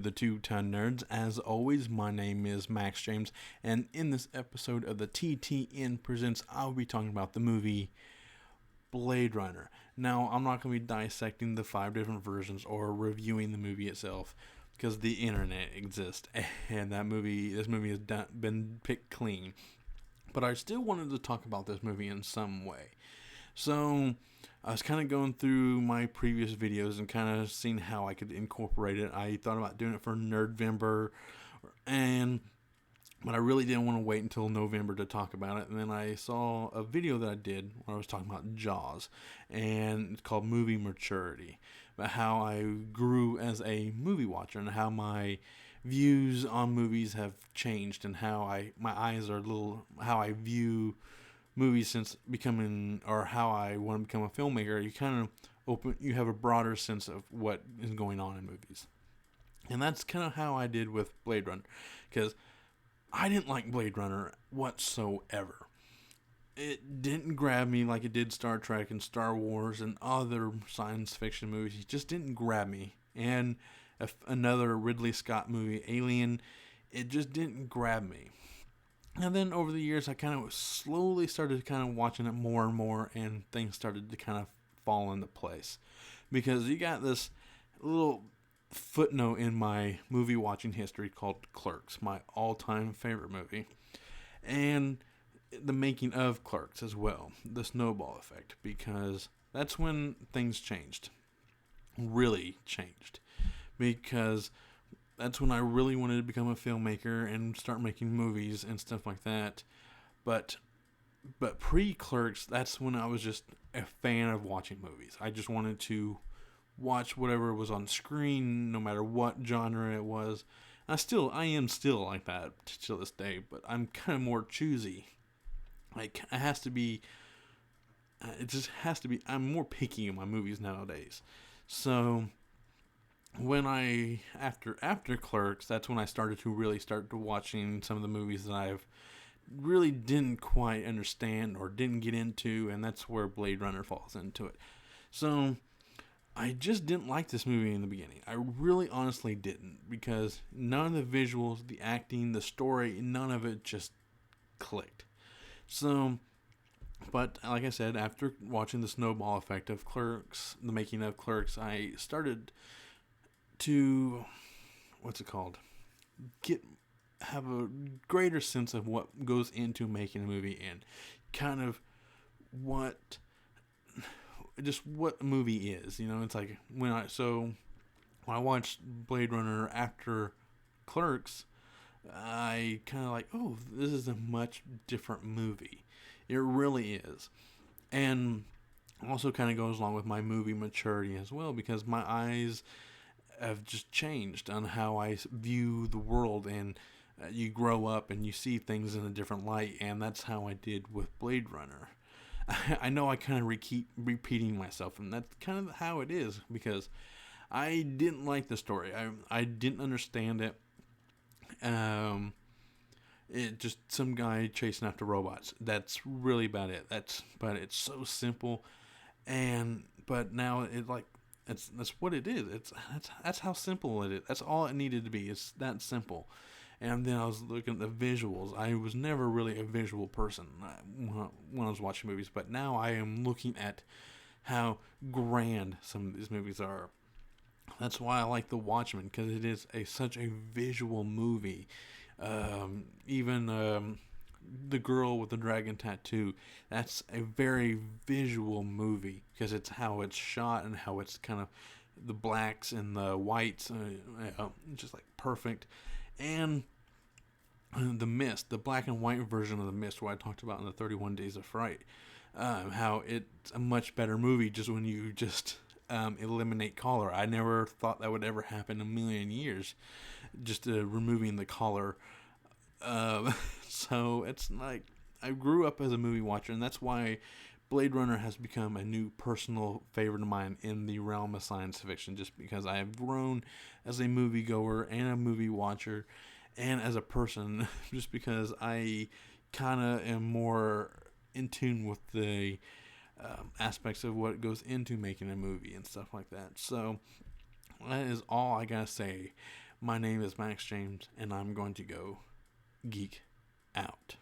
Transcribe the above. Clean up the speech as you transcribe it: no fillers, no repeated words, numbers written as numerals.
the Two Ton Nerds. As always, my name is Max James, and in this episode of the TTN Presents, I'll be talking about the movie Blade Runner. Now, I'm not going to be dissecting the 5 different versions or reviewing the movie itself, because the internet exists, and this movie has been picked clean. But I still wanted to talk about this movie in some way. So I was kind of going through my previous videos and kind of seeing how I could incorporate it. I thought about doing it for Nerdvember, but I really didn't want to wait until November to talk about it. And then I saw a video that I did where I was talking about Jaws, and it's called Movie Maturity, about how I grew as a movie watcher and how my views on movies have changed, and how I view movies since becoming, or how I want to become a filmmaker. You have a broader sense of what is going on in movies. And that's kind of how I did with Blade Runner, because I didn't like Blade Runner whatsoever. It didn't grab me like it did Star Trek and Star Wars and other science fiction movies. It just didn't grab me. And another Ridley Scott movie, Alien, it just didn't grab me. And then over the years, I kind of slowly started kind of watching it more and more, and things started to kind of fall into place. Because you got this little footnote in my movie watching history called Clerks, my all-time favorite movie. And the making of Clerks as well, the snowball effect, because that's when things changed. Really changed. Because that's when I really wanted to become a filmmaker and start making movies and stuff like that. But pre-Clerks, that's when I was just a fan of watching movies. I just wanted to watch whatever was on screen, no matter what genre it was. I am still like that till this day, but I'm kind of more choosy. Like, it has to be, I'm more picky in my movies nowadays. So after Clerks, that's when I started to watching some of the movies that I've really didn't quite understand or didn't get into, and that's where Blade Runner falls into it. So I just didn't like this movie in the beginning. I really honestly didn't, because none of the visuals, the acting, the story, none of it just clicked. So, but like I said, after watching the snowball effect of Clerks, the making of Clerks, I started to, have a greater sense of what goes into making a movie, and kind of what a movie is. It's like when I watched Blade Runner after Clerks, I kind of like, oh, this is a much different movie. It really is. And also kind of goes along with my movie maturity as well, because my eyes have just changed on how I view the world, and you grow up and you see things in a different light, and that's how I did with Blade Runner. I know I kind of keep repeating myself, and that's kind of how it is, because I didn't like the story. I didn't understand it. It just some guy chasing after robots. That's really about it. But it's so simple, but now that's what it is. That's how simple it is. That's all it needed to be. It's that simple. And then I was looking at the visuals. I was never really a visual person when I was watching movies, but now I am looking at how grand some of these movies are. That's why I like The Watchmen, because it is such a visual movie. Even The Girl with the Dragon Tattoo, that's a very visual movie, because it's how it's shot and how it's kind of the blacks and the whites, just like perfect. And The Mist, the black and white version of The Mist, what I talked about in the 31 Days of Fright, how it's a much better movie just when you just eliminate color. I never thought that would ever happen in a million years, just removing the color. So it's like, I grew up as a movie watcher, and that's why Blade Runner has become a new personal favorite of mine in the realm of science fiction, just because I have grown as a moviegoer and a movie watcher, and as a person, just because I kind of am more in tune with the aspects of what goes into making a movie and stuff like that. So that is all I gotta say. My name is Max James, and I'm going to go geek out.